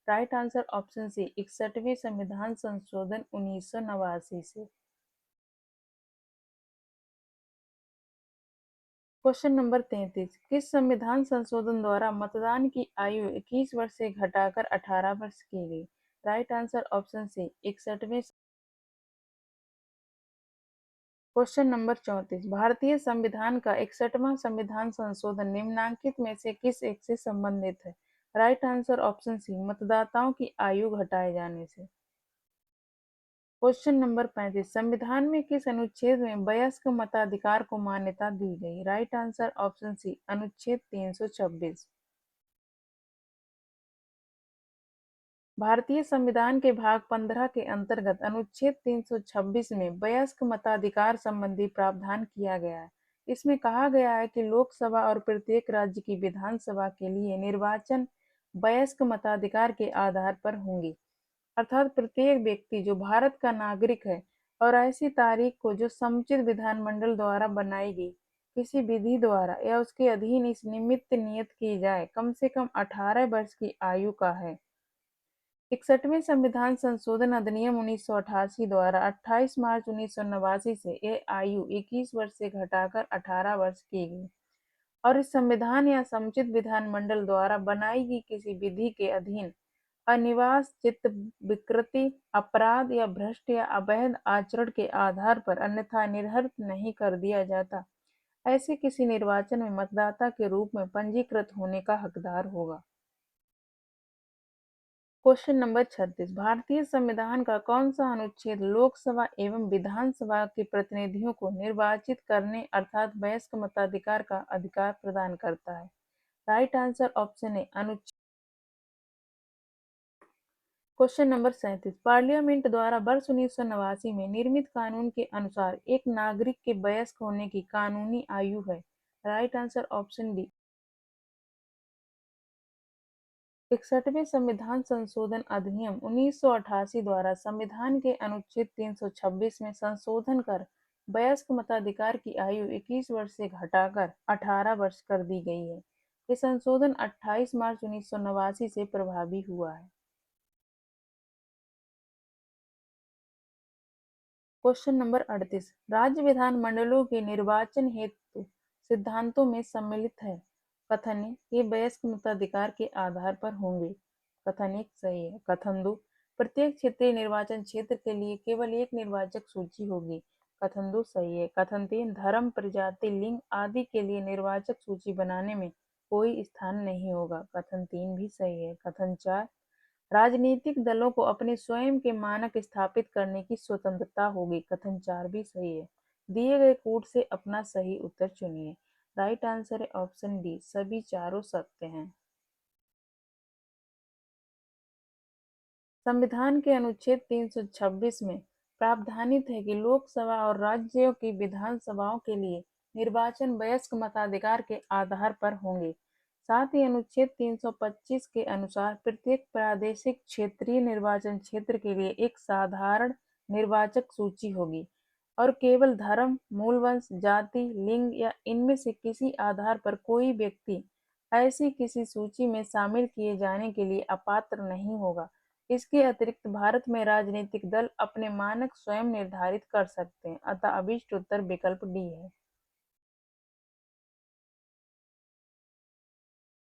राइट आंसर ऑप्शन सी, 61वें संविधान संशोधन 1989 से। क्वेश्चन नंबर 33, किस संविधान संशोधन द्वारा मतदान की आयु 21 वर्ष से घटाकर 18 वर्ष की गई? राइट आंसर ऑप्शन सी, 61वें। क्वेश्चन नंबर 34, भारतीय संविधान का 61वां संविधान संशोधन निम्नलिखित में से किस एक से संबंधित है? राइट आंसर ऑप्शन सी, मतदाताओं की आयु घटाए जाने से। क्वेश्चन नंबर 35, संविधान में किस अनुच्छेद में वयस्क मताधिकार को मान्यता दी गई? राइट आंसर ऑप्शन सी, अनुच्छेद 326। भारतीय संविधान के भाग 15 के अंतर्गत अनुच्छेद 326 में वयस्क मताधिकार संबंधी प्रावधान किया गया है। इसमें कहा गया है कि लोकसभा और प्रत्येक राज्य की विधानसभा के लिए निर्वाचन वयस्क मताधिकार के आधार पर होंगे, अर्थात प्रत्येक व्यक्ति जो भारत का नागरिक है और ऐसी तारीख को जो समुचित विधानमंडल द्वारा बनाई गई किसी विधि द्वारा या उसके अधीन इस निमित्त नियत की जाए कम से कम 18 वर्ष की आयु का है। 61वें संविधान संशोधन अधिनियम 1988 द्वारा 28 मार्च 1989 से ये आयु 21 वर्ष से घटाकर 18 वर्ष की गई और इस संविधान या समुचित विधानमंडल द्वारा बनाई गई किसी विधि के अधीन अनिवास, चित्त विकृति, अपराध या भ्रष्ट या अवैध आचरण के आधार पर अन्यथा निरर्हत नहीं कर दिया जाता, ऐसे किसी निर्वाचन में मतदाता के रूप में पंजीकृत होने का हकदार होगा। क्वेश्चन नंबर 36, भारतीय संविधान का कौन सा अनुच्छेद लोकसभा एवं विधानसभा के प्रतिनिधियों को निर्वाचित करने अर्थात वयस्क मताधिकार का अधिकार प्रदान करता है? राइट आंसर ऑप्शन ए, अनुच्छेद। क्वेश्चन नंबर 37, पार्लियामेंट द्वारा वर्ष 1989 में निर्मित कानून के अनुसार एक नागरिक के वयस्क होने की कानूनी आयु है? Right answer option D. 61वें संविधान संशोधन अधिनियम 1988 द्वारा संविधान के अनुच्छेद 326 में संशोधन कर वयस्क मताधिकार की आयु 21 वर्ष से घटाकर 18 वर्ष कर दी गई है। ये संशोधन 28 मार्च 1989 से प्रभावी हुआ है। क्वेश्चन नंबर 38, राज्य विधानमंडलों के निर्वाचन हेतु सिद्धांतों में सम्मिलित है? कथन ए, ये वयस्क मताधिकार के आधार पर होंगे। कथन एक सही है। कथन दो, प्रत्येक क्षेत्रीय निर्वाचन क्षेत्र के लिए केवल एक निर्वाचक सूची होगी। कथन दो सही है। कथन तीन, धर्म, प्रजाति, लिंग आदि के लिए निर्वाचक सूची बनाने में कोई स्थान नहीं होगा। कथन तीन भी सही है। कथन चार, राजनीतिक दलों को अपने स्वयं के मानक स्थापित करने की स्वतंत्रता होगी। कथन चार भी सही है। दिए गए कोड से अपना सही उत्तर चुनिए। राइट आंसर है ऑप्शन डी, सभी चारों सत्य हैं। संविधान के अनुच्छेद 326 में प्रावधानित है कि लोकसभा और राज्यों की विधानसभाओं के लिए निर्वाचन वयस्क मताधिकार के आधार पर होंगे। साथ ही अनुच्छेद 325 के अनुसार प्रत्येक प्रादेशिक क्षेत्रीय निर्वाचन क्षेत्र के लिए एक साधारण निर्वाचक सूची होगी और केवल धर्म, मूल वंश, जाति, लिंग या इनमें से किसी आधार पर कोई व्यक्ति ऐसी किसी सूची में शामिल किए जाने के लिए अपात्र नहीं होगा। इसके अतिरिक्त भारत में राजनीतिक दल अपने मानक स्वयं निर्धारित कर सकते हैं, अतः अभीष्ट उत्तर विकल्प डी है।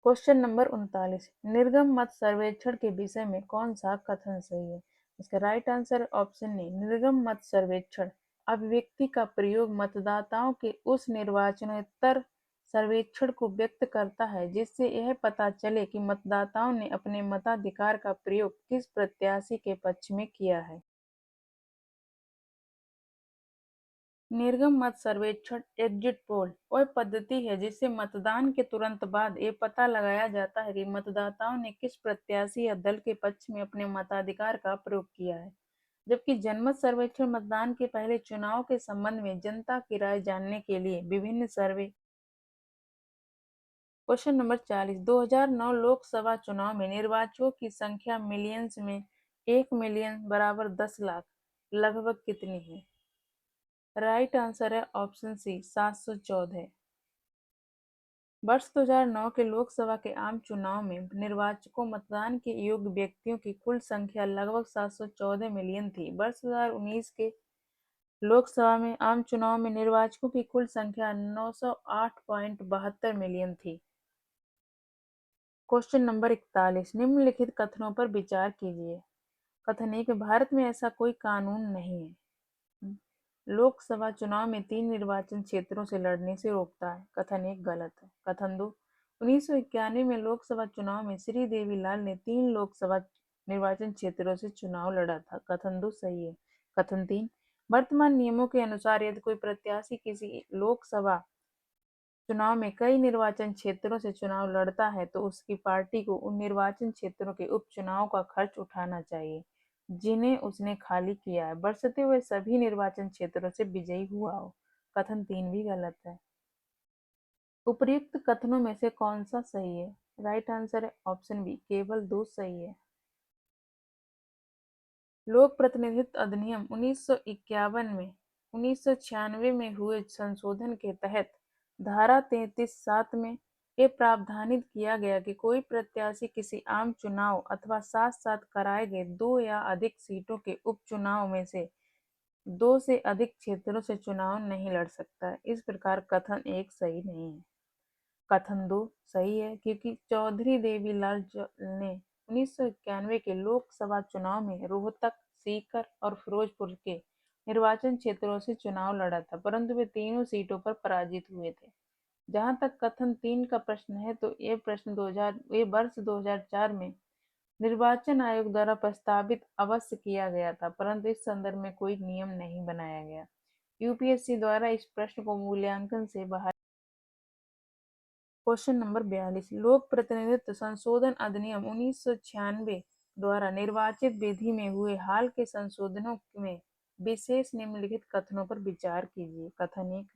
क्वेश्चन नंबर 39, निर्गम मत सर्वेक्षण के विषय में कौन सा कथन सही है? इसका राइट आंसर ऑप्शन ए, निर्गम मत सर्वेक्षण अभिव्यक्ति का प्रयोग मतदाताओं के उस निर्वाचनोत्तर सर्वेक्षण को व्यक्त करता है जिससे यह पता चले कि मतदाताओं ने अपने मताधिकार का प्रयोग किस प्रत्याशी के पक्ष में किया है। निर्गम मत सर्वेक्षण एग्जिट पोल वह पद्धति है जिससे मतदान के तुरंत बाद ये पता लगाया जाता है कि मतदाताओं ने किस प्रत्याशी या दल के पक्ष में अपने मताधिकार का प्रयोग किया है, जबकि जनमत सर्वेक्षण मतदान के पहले चुनाव के संबंध में जनता की राय जानने के लिए विभिन्न सर्वे। क्वेश्चन नंबर 40, 2009 लोकसभा चुनाव में निर्वाचकों की संख्या मिलियंस में 1 मिलियन बराबर 10 लाख लगभग कितनी है? राइट आंसर है ऑप्शन सी 714। वर्ष 2009 के लोकसभा के आम चुनाव में निर्वाचकों मतदान के योग्य व्यक्तियों की कुल संख्या लगभग 714 मिलियन थी। वर्ष 2019 के लोकसभा में आम चुनाव में निर्वाचकों की कुल संख्या 908.72 मिलियन थी। क्वेश्चन नंबर 41, निम्नलिखित कथनों पर विचार कीजिए। कथन 1, भारत में ऐसा कोई कानून नहीं है लोकसभा चुनाव में 3 निर्वाचन क्षेत्रों से लड़ने से रोकता है। कथन 1 गलत है। कथन 2, 1991 में लोकसभा चुनाव में श्री देवी लाल ने 3 लोकसभा निर्वाचन क्षेत्रों से चुनाव लड़ा था। कथन 2 सही है। कथन 3, वर्तमान नियमों के अनुसार यदि कोई प्रत्याशी किसी लोकसभा चुनाव में कई निर्वाचन क्षेत्रों से चुनाव लड़ता है तो उसकी पार्टी को उन निर्वाचन क्षेत्रों के उपचुनाव का खर्च उठाना चाहिए जिन्हें उसने खाली किया है, बशर्ते हुए सभी निर्वाचन क्षेत्रों से विजयी हुआ हो। कथन 3 भी गलत है। उपर्युक्त कथनों में से कौन सा सही है? राइट आंसर है ऑप्शन बी, केवल 2 सही है। लोक प्रतिनिधित्व अधिनियम 1951 में 1996 में हुए संशोधन के तहत धारा 33(7) में ये प्रावधानित किया गया कि कोई प्रत्याशी किसी आम चुनाव अथवा साथ साथ कराए गए 2 या अधिक सीटों के उपचुनाव में से 2 से अधिक क्षेत्रों से चुनाव नहीं लड़ सकता है। इस प्रकार कथन 1 सही नहीं है। कथन 2 सही है क्योंकि चौधरी देवीलाल ने 1991 के लोकसभा चुनाव में रोहतक, सीकर और फिरोजपुर के निर्वाचन क्षेत्रों से चुनाव लड़ा था, परंतु वे तीनों सीटों पर पराजित हुए थे। जहां तक कथन 3 का प्रश्न है तो ये वर्ष 2004 में निर्वाचन आयोग द्वारा प्रस्तावित अवश्य किया गया था, परंतु इस संदर्भ में कोई नियम नहीं बनाया गया। यूपीएससी द्वारा इस प्रश्न को मूल्यांकन से बाहर। क्वेश्चन नंबर 42, लोक प्रतिनिधित्व संशोधन अधिनियम 1996 द्वारा निर्वाचित विधि में हुए हाल के संशोधनों में विशेष निम्नलिखित कथनों पर विचार कीजिए। कथन 1,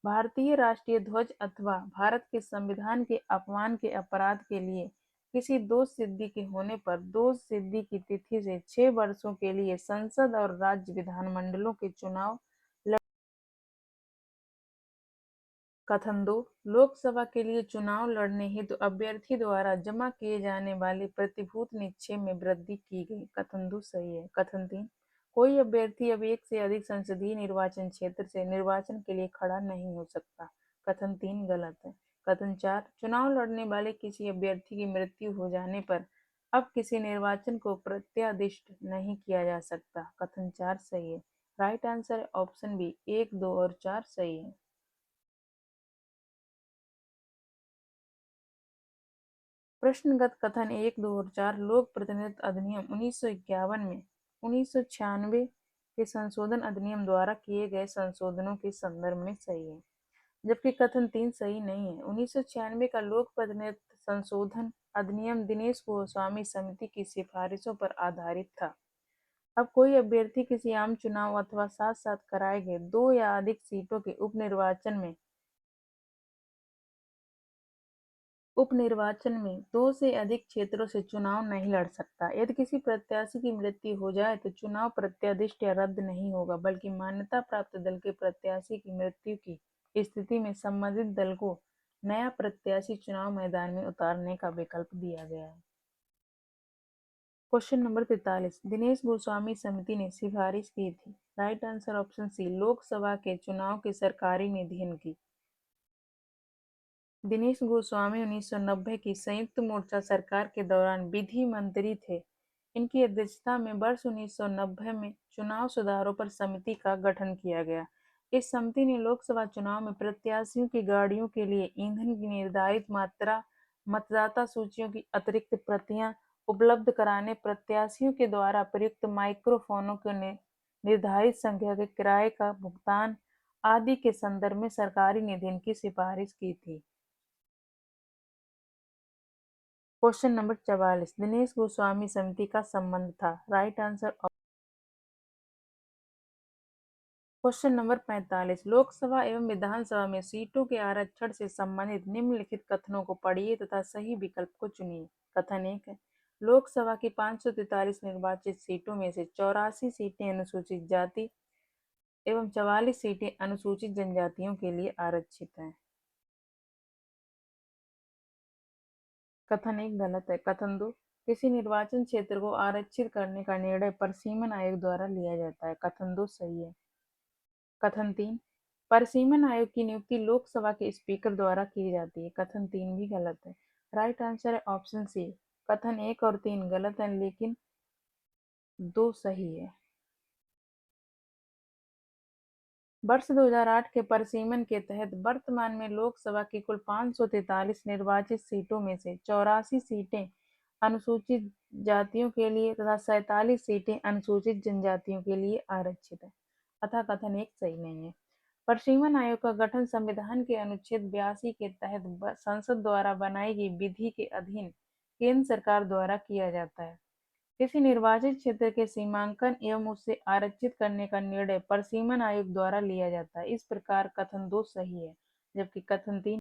भारतीय राष्ट्रीय ध्वज अथवा भारत के संविधान के अपमान के अपराध के लिए किसी दोष सिद्धि के होने पर दोष सिद्धि की तिथि से 6 वर्षों के लिए संसद और राज्य विधानमंडलों के चुनाव। कथन 2, लोकसभा के लिए चुनाव लड़ने हेतु अभ्यर्थी द्वारा जमा किए जाने वाले प्रतिभूत निक्षेप में वृद्धि की गई। कथन 2 सही है। कथन 3, कोई अभ्यर्थी अब एक से अधिक संसदीय निर्वाचन क्षेत्र से निर्वाचन के लिए खड़ा नहीं हो सकता। कथन 3 गलत है। कथन 4, चुनाव लड़ने वाले किसी अभ्यर्थी की मृत्यु हो जाने पर अब किसी निर्वाचन को प्रत्यादिष्ट नहीं किया जा सकता। कथन 4 सही है। राइट आंसर है ऑप्शन बी, 1, 2 और 4 सही है। प्रश्नगत कथन 1, 2 और 4 लोक प्रतिनिधित्व अधिनियम 1951 में 1996 के संशोधन अधिनियम द्वारा किए गए संशोधनों के संदर्भ में सही है, जबकि कथन 3 सही नहीं है। 1996 का लोक प्रतिनिधित्व संशोधन अधिनियम दिनेश गोस्वामी समिति की सिफारिशों पर आधारित था। अब कोई अभ्यर्थी किसी आम चुनाव अथवा साथ साथ कराए गए 2 या अधिक सीटों के उपनिर्वाचन में 2 से अधिक क्षेत्रों से चुनाव नहीं लड़ सकता। यदि किसी प्रत्याशी की मृत्यु हो जाए तो चुनाव प्रत्यादिष्ट या रद्द नहीं होगा, बल्कि मान्यता प्राप्त दल के प्रत्याशी की मृत्यु की स्थिति में संबंधित दल को नया प्रत्याशी चुनाव मैदान में उतारने का विकल्प दिया गया है। क्वेश्चन नंबर 43, दिनेश गोस्वामी समिति ने सिफारिश की थी। Right answer option C, Lok Sabha के चुनाव के सरकारी निधियन की। दिनेश गोस्वामी 1990 की संयुक्त मोर्चा सरकार के दौरान विधि मंत्री थे। इनकी अध्यक्षता में वर्ष 1990 में चुनाव सुधारों पर समिति का गठन किया गया। इस समिति ने लोकसभा चुनाव में प्रत्याशियों की गाड़ियों के लिए ईंधन की निर्धारित मात्रा, मतदाता सूचियों की अतिरिक्त प्रतियां उपलब्ध कराने, प्रत्याशियों के द्वारा प्रयुक्त माइक्रोफोनों के निर्धारित संख्या के किराए का भुगतान आदि के संदर्भ में सरकारी निधि की सिफारिश की थी। क्वेश्चन नंबर 44, दिनेश गोस्वामी समिति का संबंध था। Right answer. Question number 45, Lok Sabha एवं विधानसभा में सीटों के आरक्षण से संबंधित निम्नलिखित कथनों को पढ़िए तथा सही विकल्प को चुनिए। कथन 1 है, लोकसभा की 543 निर्वाचित सीटों में से 84 सीटें अनुसूचित जाति एवं 44 सीटें अनुसूचित जनजातियों के लिए आरक्षित हैं। कथन 1 गलत है। कथन 2, किसी निर्वाचन क्षेत्र को आरक्षित करने का निर्णय परिसीमन आयोग द्वारा लिया जाता है। कथन 2 सही है। कथन 3, परिसीमन आयोग की नियुक्ति लोकसभा के स्पीकर द्वारा की जाती है। कथन 3 भी गलत है। राइट आंसर है ऑप्शन सी। कथन 1 और 3 गलत है लेकिन 2 सही है। वर्ष 2008 के परिसीमन के तहत वर्तमान में लोकसभा की कुल 543 निर्वाचित सीटों में से 84 सीटें अनुसूचित जातियों के लिए तथा 47 सीटें अनुसूचित जनजातियों के लिए आरक्षित है, अतः कथन 1 सही नहीं है। परिसीमन आयोग का गठन संविधान के अनुच्छेद 82 के तहत संसद द्वारा बनाई गई विधि के अधीन केंद्र सरकार द्वारा किया जाता है। किसी निर्वाचित क्षेत्र के सीमांकन एवं उसे आरक्षित करने का निर्णय परिसीमन आयोग द्वारा लिया जाता है। इस प्रकार कथन 2 सही है, जबकि कथन 3।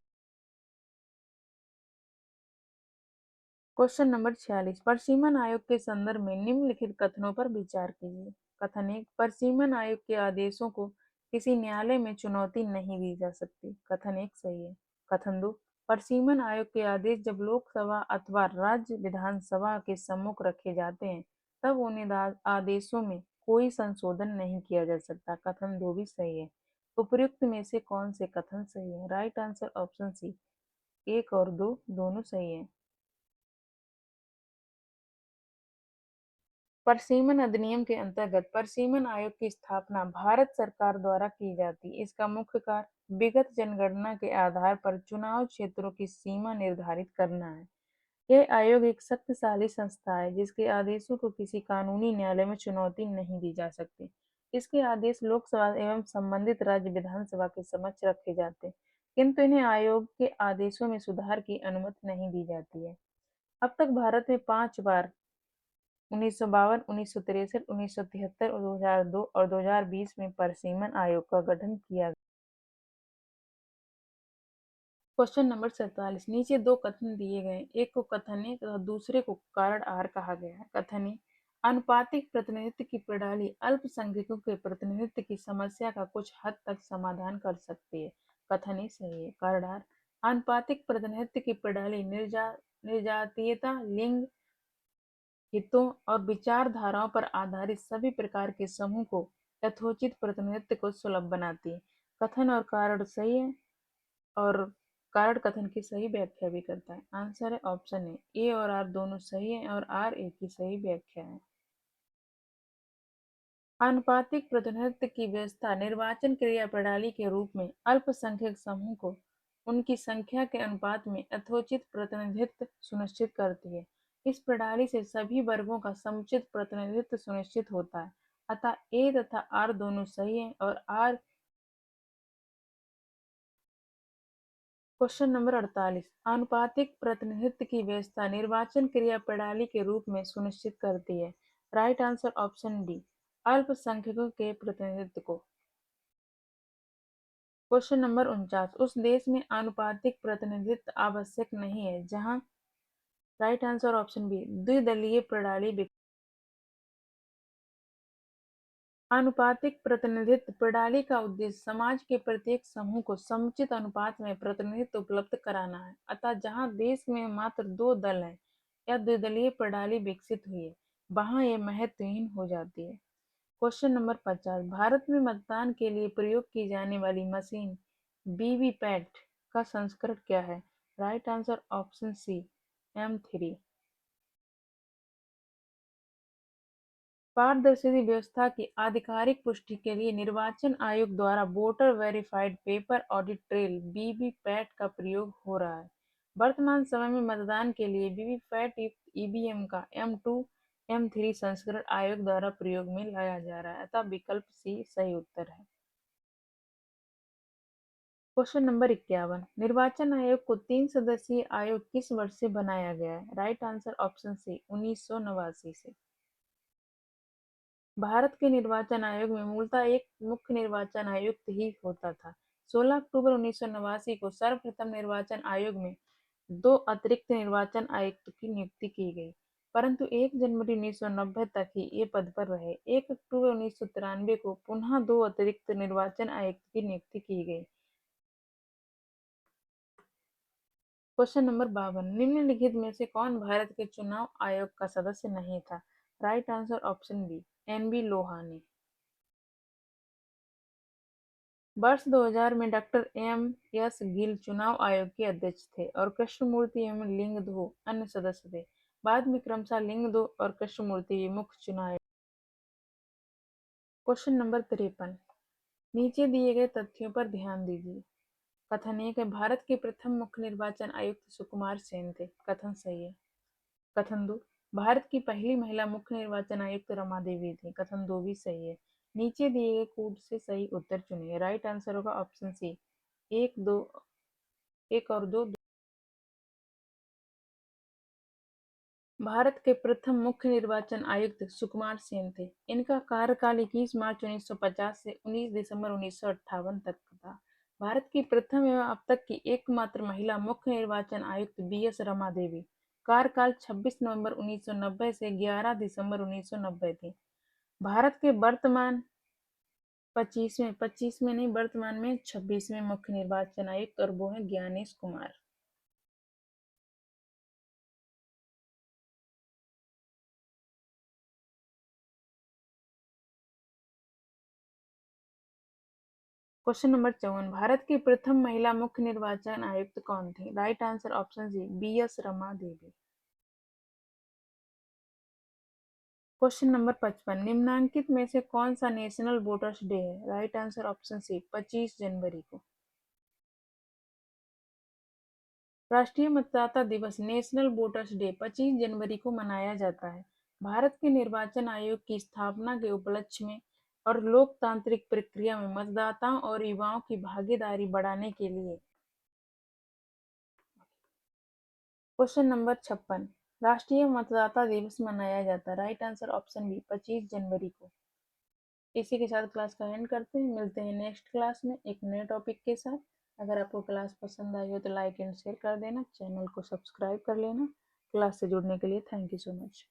क्वेश्चन नंबर 46, परिसीमन आयोग के संदर्भ में निम्नलिखित कथनों पर विचार कीजिए। कथन 1, परिसीमन आयोग के आदेशों को किसी न्यायालय में चुनौती नहीं दी जा सकती। कथन 1 सही है। कथन 2, परिसीमन आयोग के आदेश जब लोकसभा अथवा राज्य विधानसभा के सम्मुख रखे जाते हैं तब उन आदेशों में कोई संशोधन नहीं किया जा सकता। कथन 2 भी सही है। उपर्युक्त में से कौन से कथन सही है? राइट आंसर ऑप्शन सी। 1 और 2 दोनों सही है। परिसीमन अधिनियम के अंतर्गत परिसीमन आयोग की स्थापना भारत सरकार द्वारा की जाती है। इसका मुख्य कार्य विगत जनगणना के आधार पर चुनाव क्षेत्रों की सीमा निर्धारित करना है। यह आयोग एक शक्तिशाली संस्था है जिसके आदेशों को किसी कानूनी न्यायालय में चुनौती नहीं दी जा सकती। इसके आदेश लोकसभा एवं संबंधित राज्य विधानसभा के समक्ष रखे जाते हैं, किंतु इन्हें आयोग के आदेशों में सुधार की अनुमति नहीं दी जाती है। अब तक भारत में 5 बार 1952, 1963, 1973 और 2002 और 2020 में परिसीमन आयोग का गठन किया गया। क्वेश्चन नंबर 47, नीचे 2 कथन दिए गए, एक को कथन ए तथा दूसरे को कारण आर कहा गया है। कथन ए, आनुपातिक प्रतिनिधित्व की प्रणाली अल्पसंख्यकों के प्रतिनिधित्व की समस्या का कुछ हद तक समाधान कर सकती है। कथन ए सही है। कारण आर, आनुपातिक प्रतिनिधित्व की प्रणाली निर्जातीयता, लिंग, हितों और विचारधाराओं पर आधारित सभी प्रकार के समूह को यथोचित प्रतिनिधित्व को सुलभ बनाती है। कथन और कारण सही है और कारण कथन की सही व्याख्या भी करता है। आंसर है ऑप्शन ए और आर दोनों सही है और आर ए की सही व्याख्या है। आनुपातिक प्रतिनिधित्व की व्यवस्था निर्वाचन क्रिया प्रणाली के रूप में अल्पसंख्यक समूह को उनकी संख्या के अनुपात में यथोचित प्रतिनिधित्व सुनिश्चित करती है। इस प्रणाली से सभी वर्गों का समुचित प्रतिनिधित्व सुनिश्चित होता है, अतः ए तथा आर दोनों सही है और आर। क्वेश्चन नंबर 48, आनुपातिक प्रतिनिधित्व की व्यवस्था निर्वाचन क्रिया प्रणाली के रूप में सुनिश्चित करती है। राइट आंसर ऑप्शन डी, अल्पसंख्यकों के प्रतिनिधित्व को। क्वेश्चन नंबर 49, उस देश में आनुपातिक प्रतिनिधित्व आवश्यक नहीं है जहां। राइट आंसर ऑप्शन बी, द्विदलीय प्रणाली। आनुपातिक प्रतिनिधित्व प्रणाली का उद्देश्य समाज के प्रत्येक समूह को समुचित अनुपात में प्रतिनिधित्व उपलब्ध कराना है, अतः जहां देश में मात्र 2 दल हैं या द्विदलीय प्रणाली विकसित हुई है वहां यह महत्वहीन हो जाती है। क्वेश्चन नंबर 50, भारत में मतदान के लिए प्रयोग की जाने वाली मशीन वीवीपैट का संस्करण क्या है? Right answer option C, M3। पारदर्शी व्यवस्था की आधिकारिक पुष्टि के लिए निर्वाचन आयोग द्वारा voter verified paper audit trail VVPAT का प्रयोग हो रहा है। वर्तमान समय में मतदान के लिए वीवीपैट युक्त ईवीएम का M2 M3 संस्करण आयोग द्वारा प्रयोग में लाया जा रहा है, अतः विकल्प सी सही उत्तर है। क्वेश्चन नंबर 51, निर्वाचन आयोग को 3 सदस्यीय आयोग किस वर्ष से बनाया गया है? राइट आंसर ऑप्शन सी 1989 से। भारत के निर्वाचन आयोग में मूलतः एक मुख्य निर्वाचन आयुक्त ही होता था। 16 अक्टूबर 1989 को सर्वप्रथम निर्वाचन आयोग में 2 अतिरिक्त निर्वाचन आयुक्त की नियुक्ति की गई, परंतु 1 जनवरी 1990 तक ही ये पद पर रहे। 1 अक्टूबर 1993 को पुनः 2 अतिरिक्त निर्वाचन आयुक्त की नियुक्ति की गई। क्वेश्चन नंबर 52, निम्नलिखित में से कौन भारत के चुनाव आयोग का सदस्य नहीं था? Right answer option B N B Lohani. वर्ष 2000 में डॉक्टर एम एस गिल चुनाव आयोग के अध्यक्ष थे और कृष्णमूर्ति एवं लिंगदो अन्य सदस्य थे। बाद में क्रमशः लिंगदो और कृष्णमूर्ति मुख्य चुनाव आयोग। क्वेश्चन नंबर 53, नीचे दिए गए तथ्यों पर ध्यान दीजिए। कथन 1 है, भारत के प्रथम मुख्य निर्वाचन आयुक्त सुकुमार सेन थे। कथन सही है। कथन 2, भारत की पहली महिला मुख्य निर्वाचन आयुक्त रमा देवी थी। कथन 2 भी सही है। नीचे दिए गए कोड से सही उत्तर चुनिए। राइट आंसर होगा ऑप्शन सी एक दो, एक और दो। भारत के प्रथम मुख्य निर्वाचन आयुक्त सुकुमार सेन थे। इनका कार्यकाल 21 मार्च 1950 से 19 दिसंबर 1958 तक था। भारत की प्रथम एवं अब तक की एकमात्र महिला मुख्य निर्वाचन आयुक्त बी.एस. रमा देवी। कार्यकाल 26 नवंबर 1990 से 11 दिसंबर 1990 थी। भारत के वर्तमान 25वें नहीं, वर्तमान में 26वें मुख्य निर्वाचन आयुक्त और वो है ज्ञानेश कुमार। क्वेश्चन नंबर 54, भारत की प्रथम महिला मुख्य निर्वाचन आयुक्त कौन थी? Right answer option C BS. Rama Devi. Question number 55, निम्नांकित में से कौन सा नेशनल वोटर्स डे है? राइट आंसर ऑप्शन सी 25 जनवरी को। राष्ट्रीय मतदाता दिवस नेशनल वोटर्स डे 25 जनवरी को मनाया जाता है। भारत के निर्वाचन आयोग की स्थापना के उपलक्ष्य में और लोकतांत्रिक प्रक्रिया में मतदाताओं और युवाओं की भागीदारी बढ़ाने के लिए। क्वेश्चन नंबर 56, राष्ट्रीय मतदाता दिवस मनाया जाता है। राइट आंसर ऑप्शन बी 25 जनवरी को। इसी के साथ क्लास का एंड करते हैं। मिलते हैं नेक्स्ट क्लास में एक नए टॉपिक के साथ। अगर आपको क्लास पसंद आई हो तो लाइक एंड शेयर कर देना, चैनल को सब्सक्राइब कर लेना। क्लास से जुड़ने के लिए थैंक यू सो मच।